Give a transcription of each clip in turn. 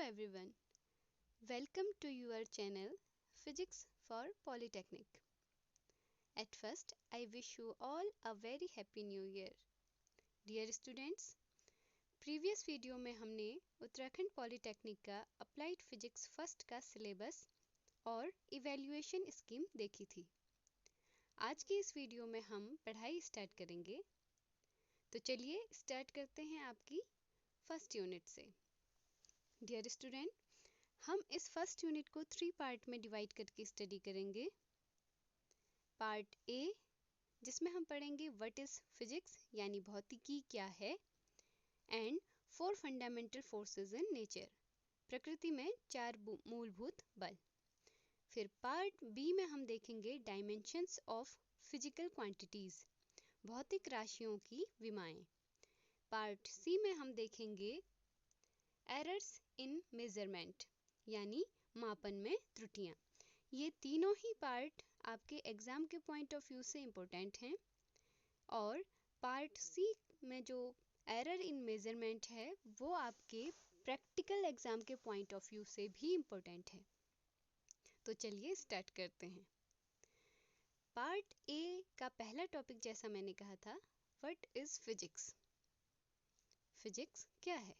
everyone, welcome to your channel Physics for Polytechnic. At first, I wish you all a very happy new year. Dear students, previous video में हमने Uttarakhand polytechnic का applied physics first का syllabus और evaluation scheme देखी थी। आज की इस वीडियो में हम पढ़ाई स्टार्ट करेंगे। तो चलिए स्टार्ट करते हैं आपकी फर्स्ट यूनिट से। डियर स्टूडेंट, हम इस फर्स्ट यूनिट को 3 पार्ट में डिवाइड करके स्टडी करेंगे। पार्ट ए, जिसमें हम पढ़ेंगे व्हाट इज फिजिक्स यानी भौतिकी क्या है, and 4 fundamental forces in nature, प्रकृति में 4 मूलभूत बल। फिर पार्ट बी में हम देखेंगे डायमेंशंस ऑफ फिजिकल क्वांटिटीज, भौतिक राशियों की विमाएं। पार्ट सी में हम देखेंगे एरर्स इन मेजरमेंट यानी मापन में त्रुटियां। ये तीनों ही पार्ट आपके एग्जाम के पॉइंट ऑफ व्यू से इम्पोर्टेंट हैं, और पार्ट सी में जो एरर इन मेजरमेंट है वो आपके प्रैक्टिकल एग्जाम के पॉइंट ऑफ व्यू से भी इम्पोर्टेंट है। तो चलिए स्टार्ट करते हैं। पार्ट ए का पहला टॉपिक, जैसा मैंने कहा था, व्हाट इज फिजिक्स। फिजिक्स क्या है?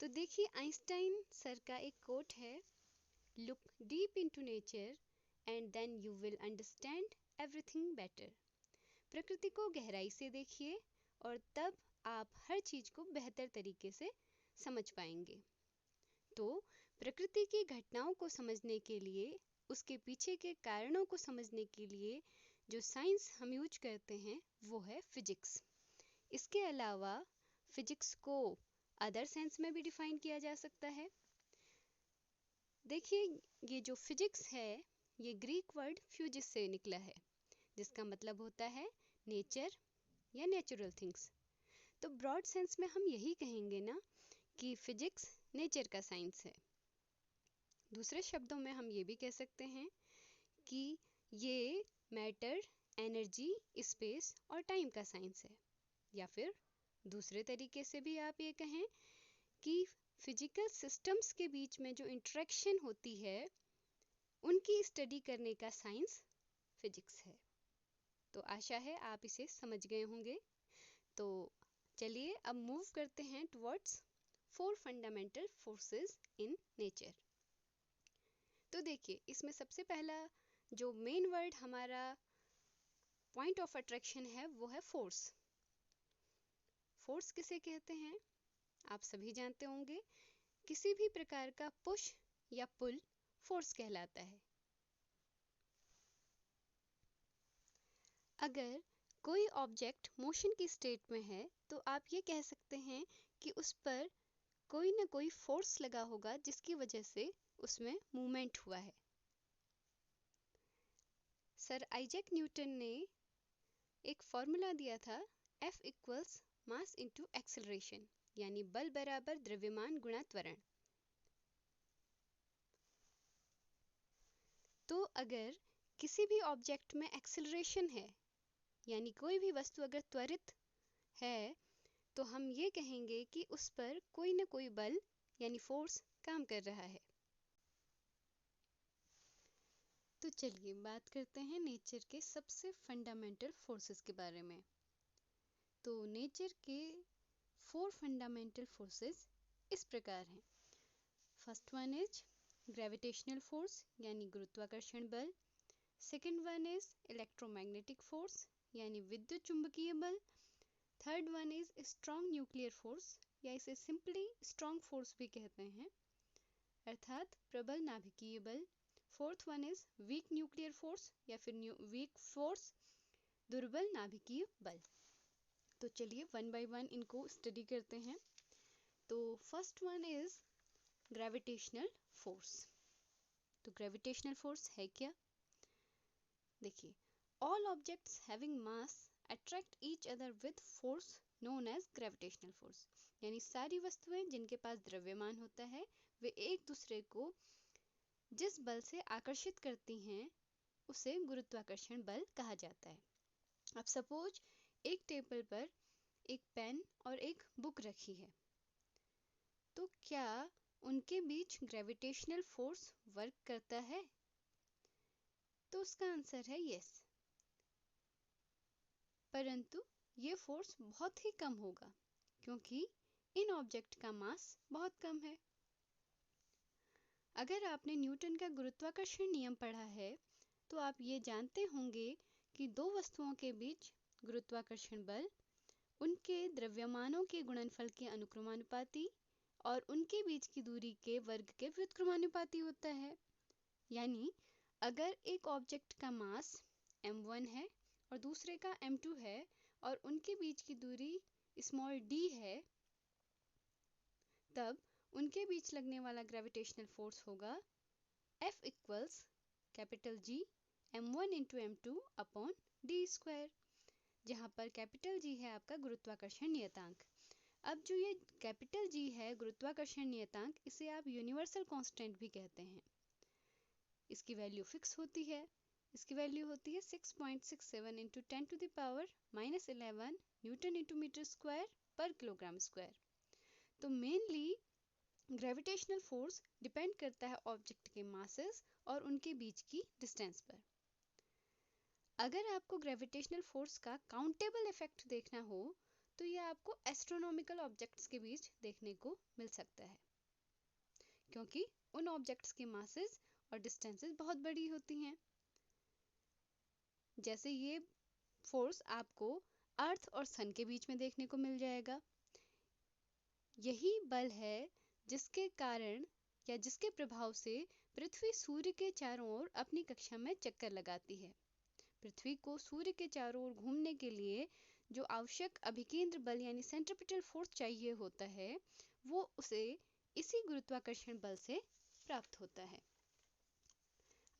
तो देखिए, आइंस्टाइन सर का एक कोट है, look deep into nature and then you will understand everything better. प्रकृति को गहराई से देखिए और तब आप हर चीज को बेहतर तरीके से समझ पाएंगे। तो प्रकृति की घटनाओं को समझने के लिए, उसके पीछे के कारणों को समझने के लिए जो साइंस हम यूज करते हैं वो है फिजिक्स। इसके अलावा फिजिक्स को अदर सेंस में भी डिफाइन किया जा सकता है। देखिए, ये जो फिजिक्स है ये ग्रीक वर्ड फ्यूजिस से निकला है, जिसका मतलब होता है नेचर या नेचुरल थिंग्स। तो ब्रॉड सेंस में हम यही कहेंगे ना कि फिजिक्स नेचर का साइंस है। दूसरे शब्दों में हम ये भी कह सकते हैं कि ये मैटर, एनर्जी, स्पेस और टाइम का साइंस है। या फिर दूसरे तरीके से भी आप ये कहें कि फिजिकल सिस्टम्स के बीच में जो इंटरेक्शन होती है उनकी स्टडी करने का साइंस फिजिक्स है। तो आशा है आप इसे समझ गए होंगे। तो चलिए अब मूव करते हैं towards 4 fundamental forces in nature. तो देखिए, इसमें सबसे पहला जो मेन वर्ड हमारा पॉइंट ऑफ अट्रैक्शन है वो है फोर्स। फोर्स किसे कहते हैं आप सभी जानते होंगे। किसी भी प्रकार का पुश या पुल फोर्स कहलाता है। अगर कोई ऑब्जेक्ट मोशन की स्टेट में है तो आप ये कह सकते हैं कि उस पर कोई ना कोई फोर्स लगा होगा जिसकी वजह से उसमें मूवमेंट हुआ है। सर आइजैक न्यूटन ने एक फॉर्मूला दिया था, F equals mass into acceleration, यानी बल बराबर द्रव्यमान गुणा त्वरण। तो अगर किसी भी ऑब्जेक्ट में एक्सेलरेशन है, यानी कोई भी वस्तु अगर त्वरित है, तो हम ये कहेंगे कि उस पर कोई ना कोई बल यानी फोर्स काम कर रहा है। तो चलिए बात करते हैं नेचर के सबसे फंडामेंटल फोर्सेस के बारे में। तो नेचर के 4 फंडामेंटल फोर्सेस इस प्रकार हैं। First one is gravitational force यानी गुरुत्वाकर्षण बल। Second one is electromagnetic force यानी विद्युत चुंबकीय बल। Third one is strong nuclear force, या इसे सिंपली स्ट्रॉन्ग फोर्स भी कहते हैं, अर्थात प्रबल नाभिकीय बल। Fourth one is weak nuclear force या फिर वीक फोर्स, दुर्बल नाभिकीय बल। तो चलिए वन बाय वन इनको स्टडी करते हैं। तो first one is gravitational force. तो ग्रेविटेशनल फोर्स है क्या? देखिए, all objects having mass attract each other with force known as gravitational force, यानी सारी वस्तुएं जिनके पास द्रव्यमान होता है वे एक दूसरे को जिस बल से आकर्षित करती हैं उसे गुरुत्वाकर्षण बल कहा जाता है। अब सपोज एक टेबल पर एक पेन और एक बुक रखी है, तो क्या उनके बीच ग्रेविटेशनल फोर्स वर्क करता है? तो उसका आंसर है यस। परंतु ये फोर्स बहुत ही कम होगा क्योंकि इन ऑब्जेक्ट का मास बहुत कम है। अगर आपने न्यूटन का गुरुत्वाकर्षण नियम पढ़ा है तो आप ये जानते होंगे कि दो वस्तुओं के बीच गुरुत्वाकर्षण बल उनके द्रव्यमानों के गुणनफल के अनुक्रमानुपाती और उनके बीच की दूरी के वर्ग के व्युत्क्रमानुपाती होता है। यानी अगर एक ऑब्जेक्ट का मास m1 है और दूसरे का m2 है और उनके बीच की दूरी स्मॉल d है, तब उनके बीच लगने वाला ग्रेविटेशनल फोर्स होगा F equals capital G m1 into m2 upon d square, जहाँ पर कैपिटल G है आपका गुरुत्वाकर्षण नियतांक। अब जो ये कैपिटल G है गुरुत्वाकर्षण नियतांक, इसे आप यूनिवर्सल कांस्टेंट भी कहते हैं। इसकी वैल्यू फिक्स होती है। इसकी वैल्यू होती है 6.67 into 10 to the power -11 newton into metre square पर किलोग्राम स्क्वायर। तो मेनली ग्रेविटेशनल फोर्स डिपेंड करता है ऑब्जेक्ट के मासेस और उनके बीच की डिस्टेंस पर। अगर आपको ग्रेविटेशनल फोर्स का काउंटेबल इफेक्ट देखना हो तो ये आपको एस्ट्रोनॉमिकल ऑब्जेक्ट्स के बीच देखने को मिल सकता है, क्योंकि उन ऑब्जेक्ट्स के मासेस और डिस्टेंसेस बहुत बड़ी होती हैं। जैसे ये फोर्स आपको अर्थ और सन के बीच में देखने को मिल जाएगा। यही बल है जिसके कारण या जिसके प्रभाव से पृथ्वी सूर्य के चारों ओर अपनी कक्षा में चक्कर लगाती है। पृथ्वी को सूर्य के चारों ओर घूमने के लिए जो आवश्यक अभिकेंद्र बल यानी सेंट्रिपिटल फोर्स चाहिए होता है, वो उसे इसी गुरुत्वाकर्षण बल से प्राप्त होता है।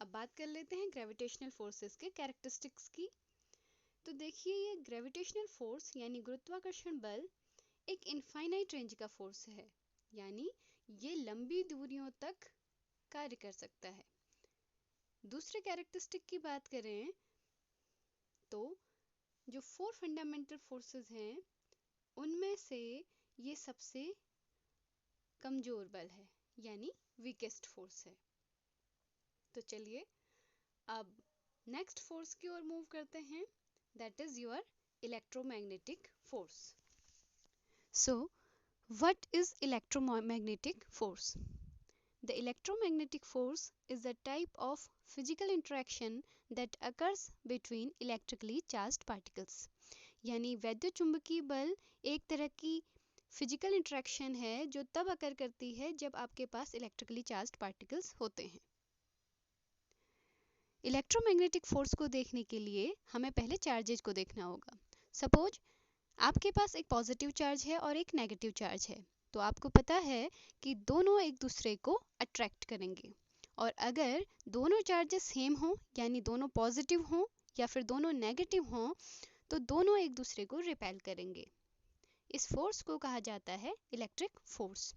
अब बात कर लेते हैं ग्रेविटेशनल फोर्सेस के कैरेक्टरिस्टिक्स की। तो देखिए, ये ग्रेविटेशनल फोर्स यानी गुरुत्वाकर्षण बल एक इनफाइनाइट रेंज का फोर्स है, यानी ये लंबी दूरियों तक कार्य कर सकता है। दूसरे कैरेक्टरिस्टिक की बात करें तो जो 4 फंडामेंटल फोर्सेस हैं उनमें से ये सबसे कमजोर बल है, यानी वीकेस्ट फोर्स है। तो चलिए अब नेक्स्ट फोर्स की ओर मूव करते हैं, that is your electromagnetic force. So what is electromagnetic force? The electromagnetic force is a type of physical interaction that occurs between electrically charged particles. यानी वैद्युत चुंबकीय बल एक तरह की फिजिकल इंटरेक्शन है जो तब अकर करती है जब आपके पास इलेक्ट्रिकली चार्ज्ड पार्टिकल्स होते हैं। इलेक्ट्रोमैग्नेटिक फोर्स को देखने के लिए हमें पहले चार्जेज को देखना होगा। सपोज आपके पास एक पॉजिटिव चार्ज है और एक नेगेटिव चार्ज है, तो आपको पता है कि दोनों एक दूसरे को अट्रैक्ट करेंगे, और अगर दोनों चार्जेस सेम हो यानी दोनों पॉजिटिव हों या फिर दोनों नेगेटिव हों तो दोनों एक दूसरे को रिपेल करेंगे। इस फोर्स को कहा जाता है इलेक्ट्रिक फोर्स।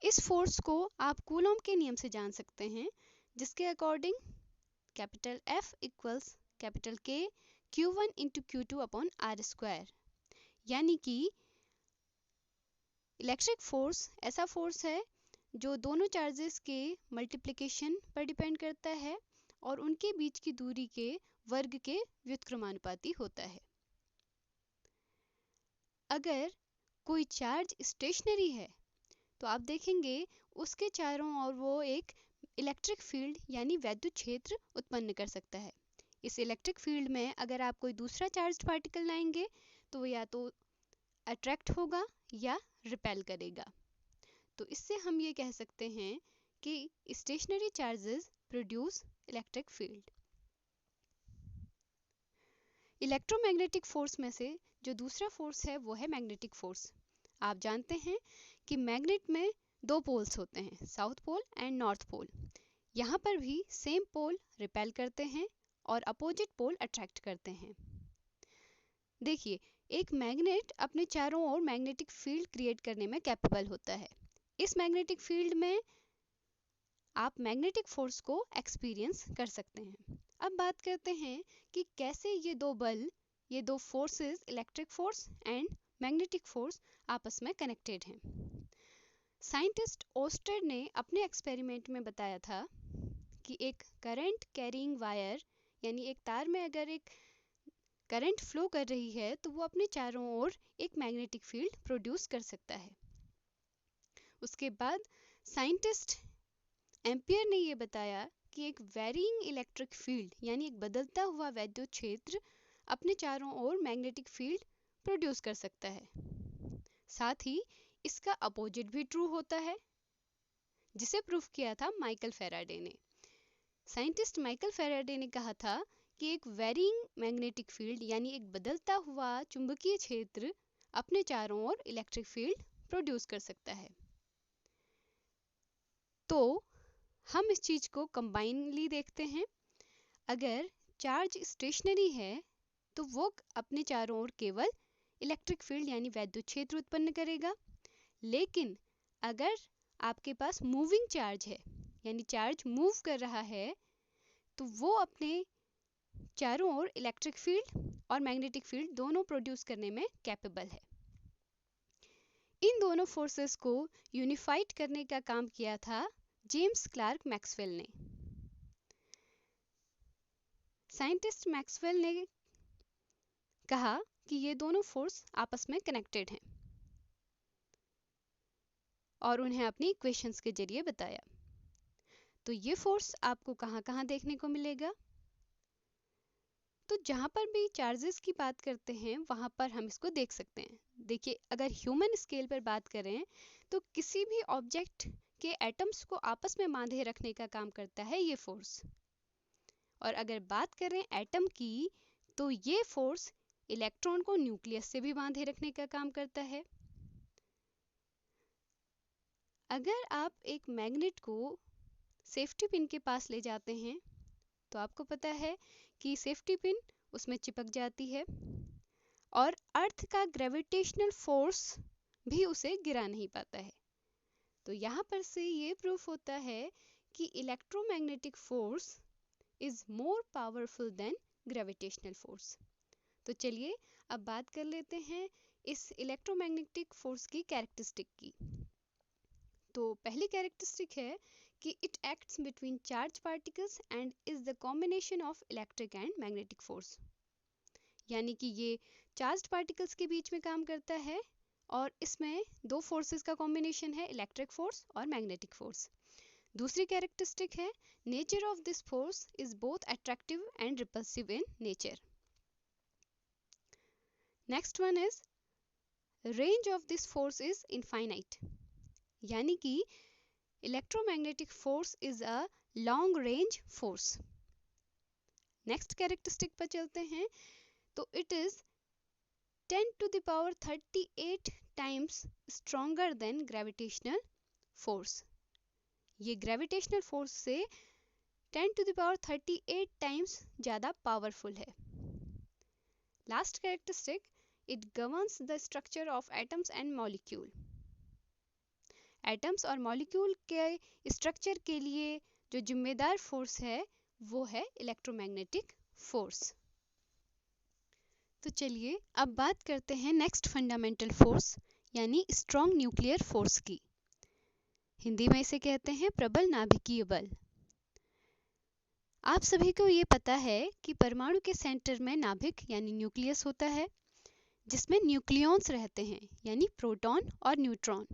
इस फोर्स को आप कूलॉम के नियम से जान सकते हैं, जिसके according capital F equals capital K Q1 into Q2 upon R square. यानी कि इलेक्ट्रिक फोर्स ऐसा फोर्स है जो दोनों चार्जेस के मल्टीप्लिकेशन पर डिपेंड करता है और उनके बीच की दूरी के वर्ग के व्युत्क्रमानुपाती होता है। अगर कोई चार्ज स्टेशनरी है तो आप देखेंगे उसके चारों ओर वो एक इलेक्ट्रिक फील्ड यानी वैद्युत क्षेत्र उत्पन्न कर सकता है। इस इलेक्ट्रिक फील्ड में अगर आप कोई दूसरा चार्ज्ड पार्टिकल लाएंगे तो वो या तो अट्रैक्ट होगा या रिपेल करेगा। तो इससे हम ये कह सकते हैं कि stationary charges produce electric field. Electromagnetic force में से जो दूसरा फोर्स है वो है मैग्नेटिक फोर्स। आप जानते हैं कि मैग्नेट में दो पोल्स होते हैं, south pole and north pole. यहाँ पर भी सेम पोल रिपेल करते हैं और अपोजिट पोल अट्रैक्ट करते हैं। देखिए, एक मैग्नेट अपने चारों ओर मैग्नेटिक फील्ड क्रिएट करने में कैपेबल होता है। इस मैग्नेटिक फील्ड में आप मैग्नेटिक फोर्स को एक्सपीरियंस कर सकते हैं। अब बात करते हैं कि कैसे ये दो बल, ये दो forces, electric force and magnetic force आपस में कनेक्टेड हैं। साइंटिस्ट ओस्टर ने अपने एक्सपेरिमेंट में बताया था कि एक करंट कैरिंग वायर यानी एक तार में अगर एक करंट फ्लो कर रही है तो वो अपने चारों ओर एक मैग्नेटिक फील्ड प्रोड्यूस कर सकता है। उसके बाद साइंटिस्ट एम्पियर ने ये बताया कि एक वेरिंग इलेक्ट्रिक फील्ड यानी एक बदलता हुआ वैद्युत क्षेत्र अपने चारों ओर मैग्नेटिक फील्ड प्रोड्यूस कर सकता है। साथ ही इसका अपोजिट भी ट्रू होता है, जिसे प्रूफ किया था माइकल फैराडे ने। साइंटिस्ट माइकल फैराडे ने कहा था कि एक वेरिंग मैग्नेटिक फील्ड यानी एक बदलता हुआ चुंबकीय क्षेत्र अपने चारों ओर इलेक्ट्रिक फील्ड प्रोड्यूस कर सकता है। तो हम इस चीज को कंबाइनली देखते हैं। अगर चार्ज स्टेशनरी है तो वो अपने चारों ओर केवल इलेक्ट्रिक फील्ड यानी वैद्युत क्षेत्र उत्पन्न करेगा, लेकिन अगर आपके पास मूविंग चार्ज है यानी चार्ज मूव कर रहा है तो वो अपने चारों ओर इलेक्ट्रिक फील्ड और मैग्नेटिक फील्ड दोनों प्रोड्यूस करने में कैपेबल है। इन दोनों फोर्सेस को यूनिफाइड करने का काम किया था जेम्स क्लार्क मैक्सवेल ने। साइंटिस्ट मैक्सवेल ने कहा कि ये दोनों फोर्स आपस में कनेक्टेड हैं और उन्हें अपनी इक्वेशंस के जरिए बताया। तो ये फोर्स आपको कहाँ-कहाँ देखने को मिलेगा? तो जहाँ पर भी चार्जेस की बात करते हैं वहाँ पर हम इसको देख सकते हैं। देखिए, अगर ह्यूमन स्केल पर बात करें तो किसी भी ऑब्जेक्ट के एटम्स को आपस में बांधे रखने का काम करता है ये फोर्स। और अगर बात करें एटम की तो ये फोर्स इलेक्ट्रॉन को न्यूक्लियस से भी बांधे रखने का काम करता है। अगर आप एक मैग्नेट को सेफ्टी पिन के पास ले जाते हैं तो आपको पता है कि सेफ्टी पिन उसमें चिपक जाती है और अर्थ का ग्रेविटेशनल फोर्स भी उसे गिरा नहीं पाता है। तो यहाँ पर से ये प्रूफ होता है कि electromagnetic force is more powerful than gravitational force. तो चलिए अब बात कर लेते हैं इस इलेक्ट्रोमैग्नेटिक फोर्स की कैरेक्टरिस्टिक की। तो पहली कैरेक्टरिस्टिक है कि it acts between charge particles and is the combination of electric and magnetic force. यानी कि ये चार्ज पार्टिकल्स के बीच में काम करता है और इसमें दो फोर्सेस का कॉम्बिनेशन है, इलेक्ट्रिक फोर्स और मैग्नेटिक फोर्स। दूसरी कैरेक्टरिस्टिक है nature of this force is both attractive and repulsive in nature. Next one is range of this force is infinite, यानी कि electromagnetic force is a long range force. Next characteristic पर चलते हैं तो it is 10 to the power 38 times stronger than gravitational force। ये gravitational force से 10 to the power 38 times ज़्यादा powerful है। Last characteristic, it governs the structure of atoms and molecule. Atoms और molecule के स्ट्रक्चर के लिए जो जिम्मेदार फोर्स है वो है इलेक्ट्रोमैग्नेटिक फोर्स। तो चलिए अब बात करते हैं नेक्स्ट फंडामेंटल फोर्स यानी स्ट्रॉन्ग न्यूक्लियर फोर्स की। हिंदी में इसे कहते हैं प्रबल नाभिकीय बल। आप सभी को ये पता है कि परमाणु के सेंटर में नाभिक यानी न्यूक्लियस होता है, जिसमें न्यूक्लियॉन्स रहते हैं यानी प्रोटॉन और न्यूट्रॉन।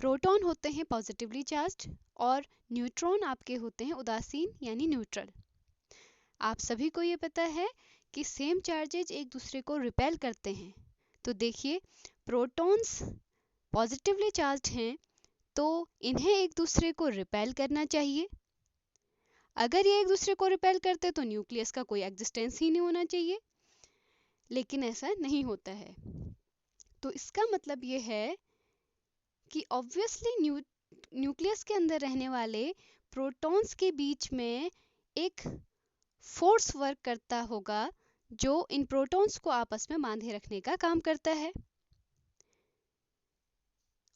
प्रोटॉन होते हैं पॉजिटिवली चार्ज्ड और न्यूट्रॉन आपके होते हैं उदासीन यानी न्यूट्रल। आप सभी को ये पता है कि सेम चार्जेज एक दूसरे को रिपेल करते हैं। तो देखिए, प्रोटॉन्स पॉजिटिवली चार्ज्ड हैं तो इन्हें एक दूसरे को रिपेल करना चाहिए। अगर ये एक दूसरे को रिपेल करते तो न्यूक्लियस का कोई एग्जिस्टेंस ही नहीं होना चाहिए, लेकिन ऐसा नहीं होता है। तो इसका मतलब ये है कि ऑब्वियसली न्यूक्लियस के अंदर रहने वाले प्रोटॉन्स के बीच में एक फोर्स वर्क करता होगा जो इन प्रोटॉन्स को आपस में बांधे रखने का काम करता है,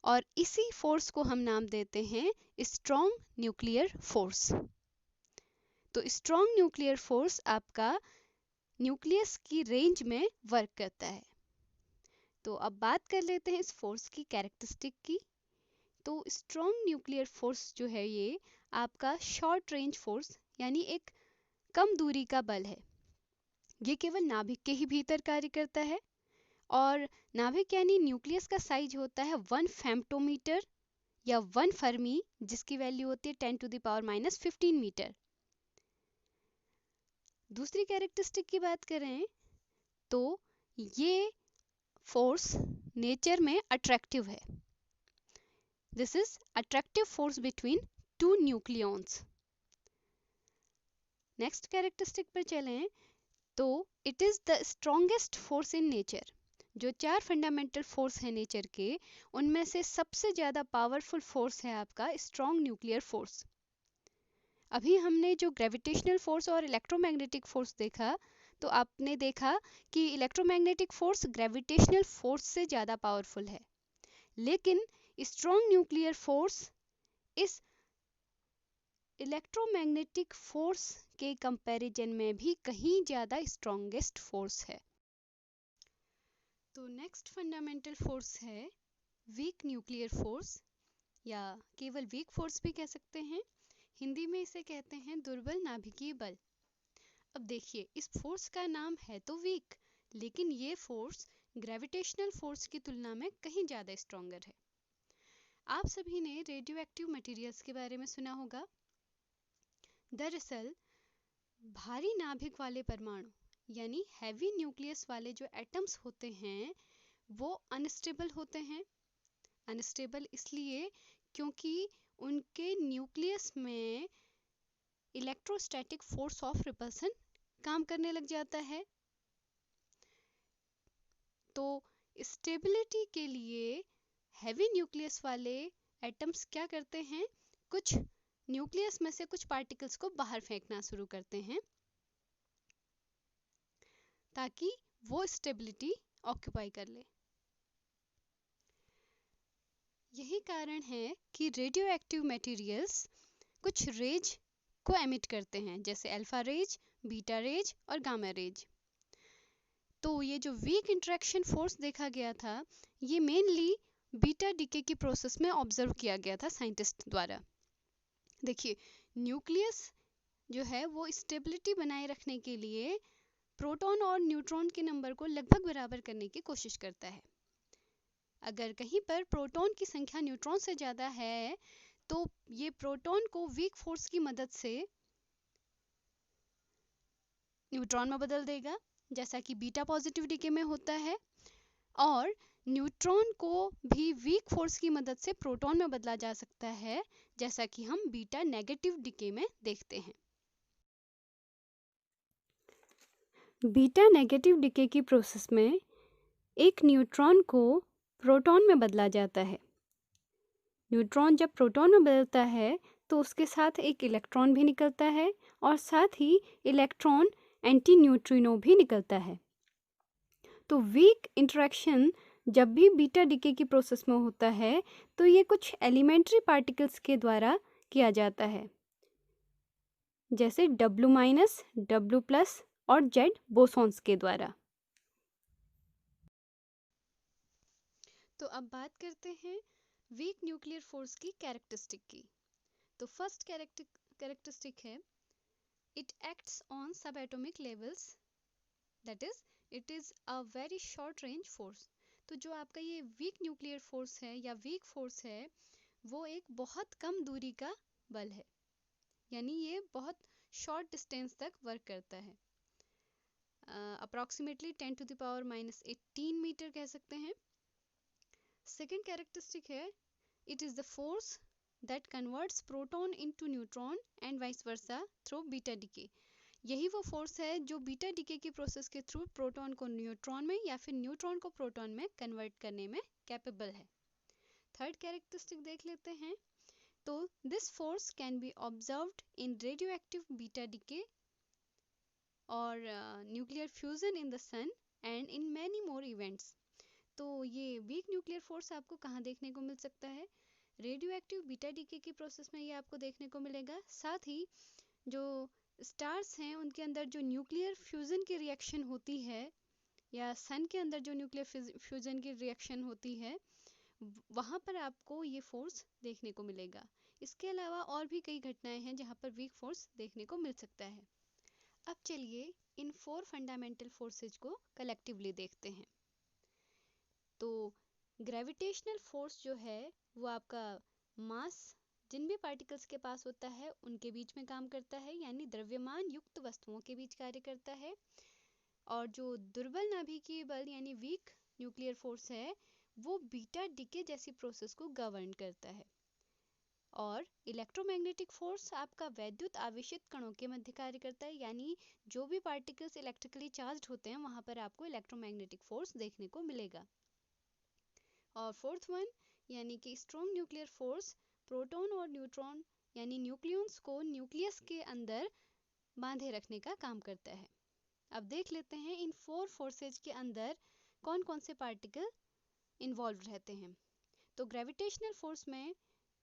और इसी फोर्स को हम नाम देते हैं स्ट्रॉन्ग न्यूक्लियर फोर्स। तो स्ट्रॉन्ग न्यूक्लियर फोर्स आपका न्यूक्लियस की रेंज में वर्क करता है। तो अब बात कर लेते हैं इस फोर्स की कैरेक्टरिस्टिक की। तो स्ट्रॉन्ग न्यूक्लियर फोर्स जो है ये आपका शॉर्ट रेंज फोर्स यानी एक कम दूरी का बल है। ये केवल नाभिक के ही भीतर कार्य करता है और नाभिक यानी न्यूक्लियस का साइज होता है 1 फेम्टोमीटर या 1 फर्मी, जिसकी वैल्यू होती है 10⁻⁻15 मीटर। दूसरी कैरेक्टरिस्टिक की बात करें तो ये फोर्स नेचर में अट्रैक्टिव है। This is attractive force between two nucleons. Next characteristic पर चलें तो it is the strongest force in nature. जो 4 फंडामेंटल फोर्स है नेचर के, उनमें से सबसे ज़्यादा पावरफुल फोर्स है आपका स्ट्रॉन्ग न्यूक्लियर फोर्स। अभी हमने जो ग्रेविटेशनल फोर्स और इलेक्ट्रोमैग्नेटिक फोर्स देखा, तो आपने देखा कि इलेक्ट्रोमैग्नेटिक फोर्स ग्रेविटेशनल फोर्स से ज़्यादा पावरफुल है, लेकिन स्ट्रॉन्ग न्यूक्लियर फोर्स इस इलेक्ट्रोमैग्नेटिक फोर्स के कंपैरिजन में भी कहीं ज़्यादा स्ट्रॉन्गेस्ट फोर्स है। तो नेक्स्ट फंडामेंटल फोर्स है वीक न्यूक्लियर फोर्स, या केवल वीक फोर्स भी कह सकते हैं। हिंदी में इसे कहते हैं दुर्बल नाभिकीय बल। अब देखिए, इस फोर्स का नाम है तो वीक, लेकिन ये फोर्स ग्रेविटेशनल फोर्स की तुलना में कहीं ज़्यादा स्ट्रॉन्गर है। आप सभी ने रेडियो एक्टिव मटीरियल्स के बारे में सुना होगा। दरअसल भारी नाभिक वाले परमाणु यानी हैवी न्यूक्लियस वाले जो एटम्स होते हैं वो अनस्टेबल होते हैं। अनस्टेबल इसलिए क्योंकि उनके न्यूक्लियस में इलेक्ट्रोस्टैटिक फोर्स ऑफ रिपल्सन काम करने लग जाता है। तो स्टेबिलिटी के लिए हैवी न्यूक्लियस वाले एटम्स क्या करते हैं, कुछ न्यूक्लियस में से कुछ पार्टिकल्स को बाहर फेंकना शुरू करते हैं ताकि वो स्टेबिलिटी ऑक्यूपाई कर ले। यही कारण है कि रेडियो एक्टिव मटेरियल्स कुछ रेज को एमिट करते हैं, जैसे अल्फा रेज, बीटा रेज और गामा रेज। तो ये जो वीक इंटरेक्शन फोर्स देखा गया था, ये मेनली बीटा डीके की प्रोसेस में ऑब्जर्व किया गया था साइंटिस्ट द्वारा। देखिए, न्यूक्लियस जो है वो स्टेबिलिटी बनाए रखने के लिए प्रोटॉन और न्यूट्रॉन के नंबर को लगभग बराबर करने की कोशिश करता है। अगर कहीं पर प्रोटॉन की संख्या न्यूट्रॉन से ज़्यादा है तो ये प्रोटॉन को वीक फोर्स की मदद से न्यूट्रॉन में बदल देगा, जैसा कि बीटा पॉजिटिव डीके में होता है, और न्यूट्रॉन को भी वीक फोर्स की मदद से प्रोटॉन में बदला जा सकता है, जैसा कि हम बीटा नेगेटिव डीके में देखते हैं। बीटा नेगेटिव डीके की प्रोसेस में एक न्यूट्रॉन को प्रोटॉन में बदला जाता है। न्यूट्रॉन जब प्रोटॉन में बदलता है तो उसके साथ एक इलेक्ट्रॉन भी निकलता है और साथ ही इलेक्ट्रॉन एंटी न्यूट्रिनो भी निकलता है। तो वीक इंटरेक्शन जब भी बीटा डीके की प्रोसेस में होता है तो ये कुछ एलिमेंट्री पार्टिकल्स के द्वारा किया जाता है, जैसे W-, W+ और Z बोसॉन्स के द्वारा। तो अब बात करते हैं वीक न्यूक्लियर फोर्स की कैरेक्टरिस्टिक की। तो फर्स्ट कैरेक्टरिस्टिक है इट एक्ट्स ऑन सब atomic levels, that is it is a very short range force. तो जो आपका ये वीक न्यूक्लियर फोर्स है या वीक फोर्स है, वो एक बहुत कम दूरी का बल है, यानी ये बहुत शॉर्ट डिस्टेंस तक वर्क करता है। अप्रॉक्सीमेटली 10⁻⁻18 मीटर कह सकते हैं। सेकेंड कैरेक्टरिस्टिक है it is the force that converts proton into neutron and vice versa through beta decay. यही वो फोर्स है जो बीटा डीके की प्रोसेस के थ्रू प्रोटॉन को न्यूट्रॉन में या फिर न्यूट्रॉन को प्रोटॉन में कन्वर्ट करने में कैपेबल है। थर्ड कैरेक्टरिस्टिक देख लेते हैं। तो this force can be observed in radio active beta decay और nuclear fusion in the sun and in many more events. तो ये वीक न्यूक्लियर फोर्स आपको कहाँ देखने को मिल सकता है? रेडियो एक्टिव बीटा डीके की प्रोसेस में ये आपको देखने को मिलेगा। साथ ही जो स्टार्स हैं उनके अंदर जो न्यूक्लियर फ्यूजन की रिएक्शन होती है, या सन के अंदर जो न्यूक्लियर फ्यूजन की रिएक्शन होती है, वहाँ पर आपको ये फोर्स देखने को मिलेगा। इसके अलावा और भी कई घटनाएं हैं जहाँ पर वीक फोर्स देखने को मिल सकता है। अब चलिए इन 4 फंडामेंटल फोर्सेज को कलेक्टिवली देखते हैं। तो ग्रेविटेशनल फोर्स जो है वो आपका मास जिन भी पार्टिकल्स के पास होता है उनके बीच में काम करता है, यानी द्रव्यमान युक्त वस्तुओं के बीच कार्य करता है। और जो दुर्बल नाभिकीय बल यानी वीक न्यूक्लियर फोर्स है वो बीटा डीके जैसी प्रोसेस को गवर्न करता है। और इलेक्ट्रोमैग्नेटिक फोर्स आपका वैद्युत आवेशित कणों के मध्य कार्य करता है, यानी जो भी पार्टिकल्स इलेक्ट्रिकली चार्ज्ड होते हैं वहाँ पर आपको इलेक्ट्रोमैग्नेटिक फोर्स देखने को मिलेगा। और फोर्थ वन यानी कि स्ट्रॉन्ग न्यूक्लियर फोर्स प्रोटॉन और न्यूट्रॉन यानी न्यूक्लियॉन्स को न्यूक्लियस के अंदर बांधे रखने का काम करता है। अब देख लेते हैं इन 4 फोर्सेज के अंदर कौन कौन से पार्टिकल इन्वॉल्व रहते हैं। तो ग्रेविटेशनल फोर्स में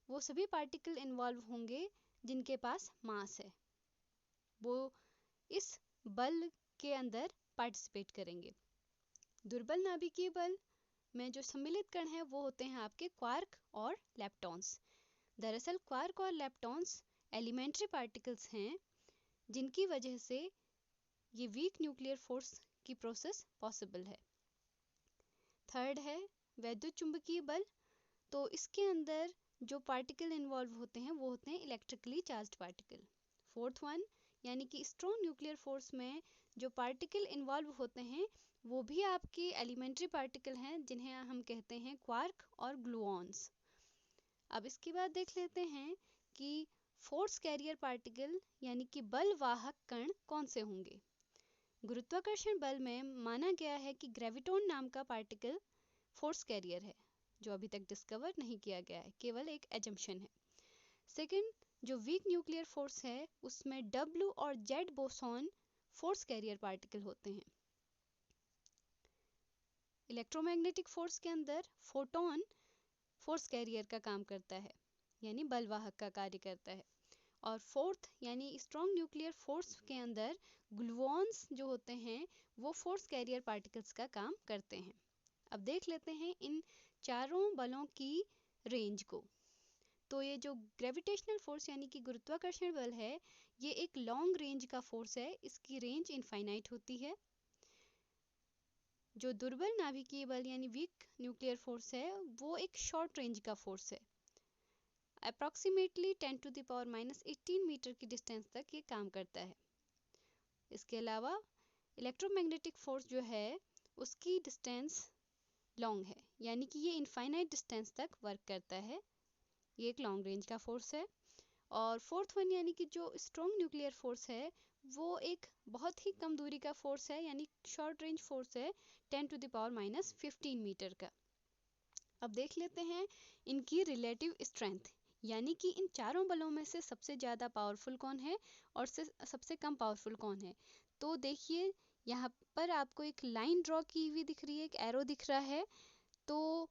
वो सभी पार्टिकल इन्वॉल्व होंगे जिनके पास मास है, वो इस बल के अंदर पार्टिसिपेट करेंगे। दुर्बल नाभिकीय बल में जो सम्मिलित कण हैं वो होते हैं आपके क्वार्क और लेप्टॉन्स। दरअसल क्वार्क और लेप्टॉन्स एलिमेंट्री पार्टिकल्स हैं जिनकी वजह से ये वीक न्यूक्लियर फोर्स की प्रोसेस पॉसिबल है। थर्ड है वैद्युत चुंबकीय बल। तो इसके अंदर जो पार्टिकल इन्वॉल्व होते हैं वो होते हैं electrically charged particle. Fourth one यानी कि स्ट्रॉन्ग न्यूक्लियर फोर्स में जो पार्टिकल इन्वॉल्व होते हैं वो भी आपके एलिमेंट्री पार्टिकल हैं जिन्हें हम कहते हैं क्वार्क और ग्लूऑन्स। अब इसके बाद देख लेते हैं कि फोर्स कैरियर पार्टिकल यानी कि बल वाहक कण कौन से होंगे। गुरुत्वाकर्षण बल में माना गया है कि ग्रेविटॉन नाम का पार्टिकल फोर्स कैरियर है, जो अभी तक डिस्कवर नहीं किया गया है, केवल एक एजम्पशन है। सेकंड, जो वीक न्यूक्लियर फोर्स है उसमें W और Z boson force carrier particle होते हैं। इलेक्ट्रोमैग्नेटिक फोर्स के अंदर फोटोन फोर्स कैरियर का काम करता है, यानी बलवाहक का कार्य करता है। और फोर्थ यानी स्ट्रॉन्ग न्यूक्लियर फोर्स के अंदर ग्लूऑन्स जो होते हैं वो फोर्स कैरियर पार्टिकल्स का काम करते हैं। अब देख लेते हैं इन चारों बलों की रेंज को। तो ये जो ग्रेविटेशनल फोर्स यानी कि गुरुत्वाकर्षण बल है ये एक लॉन्ग रेंज का फोर्स है, इसकी रेंज इनफाइनाइट होती है। जो दुर्बल नाभिकीय बल यानी वीक न्यूक्लियर फोर्स है वो एक शॉर्ट रेंज का फोर्स है, अप्रॉक्सीमेटली 10⁻⁻18 मीटर की डिस्टेंस तक ये काम करता है। इसके अलावा इलेक्ट्रोमैग्नेटिक फोर्स जो है उसकी डिस्टेंस लॉन्ग है, यानी कि ये इनफाइनाइट डिस्टेंस तक वर्क करता है, ये एक लॉन्ग रेंज का फोर्स है। और फोर्थ वन यानी कि जो स्ट्रॉन्ग न्यूक्लियर फोर्स है वो एक बहुत ही कम दूरी का फोर्स है, यानी शॉर्ट रेंज फोर्स है 10⁻⁻15 मीटर का। अब देख लेते हैं इनकी रिलेटिव स्ट्रेंथ, यानी कि इन चारों बलों में से सबसे ज़्यादा पावरफुल कौन है और सबसे कम पावरफुल कौन है। तो देखिए यहाँ पर आपको एक लाइन ड्रॉ की हुई दिख रही है, एक एरो दिख रहा है। तो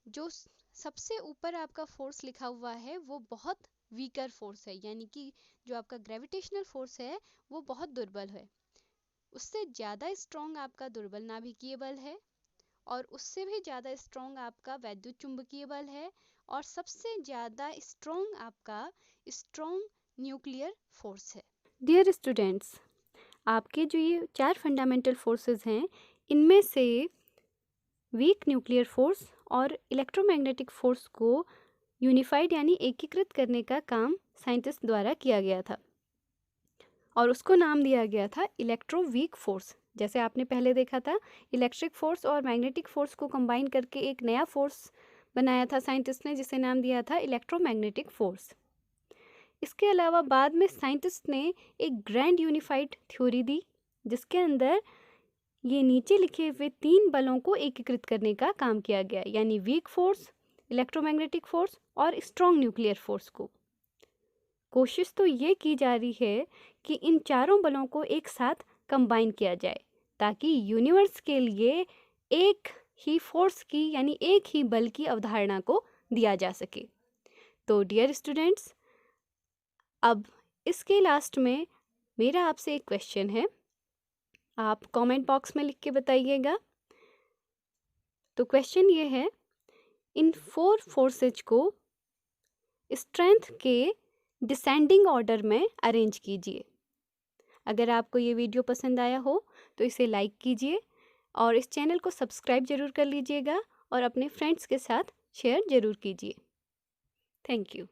जो सबसे ऊपर आपका फोर्स लिखा हुआ है वो बहुत वीकर फोर्स है, यानी कि जो आपका ग्रेविटेशनल फोर्स है वो बहुत दुर्बल है। उससे ज़्यादा स्ट्रॉन्ग आपका दुर्बल नाभिकीय बल है और उससे भी ज़्यादा स्ट्रॉन्ग आपका वैद्युत चुंबकीय बल है और सबसे ज़्यादा स्ट्रॉन्ग आपका स्ट्रॉन्ग न्यूक्लियर फोर्स है। डियर स्टूडेंट्स, आपके जो ये 4 फंडामेंटल फोर्सेस हैं इनमें से वीक न्यूक्लियर फोर्स और इलेक्ट्रोमैग्नेटिक फोर्स को यूनिफाइड यानी एकीकृत करने का काम साइंटिस्ट द्वारा किया गया था और उसको नाम दिया गया था इलेक्ट्रो वीक फोर्स। जैसे आपने पहले देखा था इलेक्ट्रिक फोर्स और मैग्नेटिक फोर्स को कंबाइन करके एक नया फोर्स बनाया था साइंटिस्ट ने जिसे नाम दिया था इलेक्ट्रोमैग्नेटिक फोर्स। इसके अलावा बाद में साइंटिस्ट ने एक ग्रैंड यूनिफाइड थ्योरी दी जिसके अंदर ये नीचे लिखे हुए 3 बलों को एकीकृत करने का काम किया गया, यानी वीक फोर्स, इलेक्ट्रोमैग्नेटिक फोर्स और स्ट्रॉन्ग न्यूक्लियर फोर्स को। कोशिश तो ये की जा रही है कि इन चारों बलों को एक साथ कंबाइन किया जाए ताकि यूनिवर्स के लिए एक ही फोर्स की यानी एक ही बल की अवधारणा को दिया जा सके। तो डियर स्टूडेंट्स, अब इसके लास्ट में मेरा आपसे एक क्वेश्चन है, आप कमेंट बॉक्स में लिख के बताइएगा। तो क्वेश्चन ये है इन 4 फोर्सेज को स्ट्रेंथ के डिसेंडिंग ऑर्डर में अरेंज कीजिए। अगर आपको ये वीडियो पसंद आया हो तो इसे लाइक कीजिए और इस चैनल को सब्सक्राइब ज़रूर कर लीजिएगा और अपने फ्रेंड्स के साथ शेयर ज़रूर कीजिए। Thank you.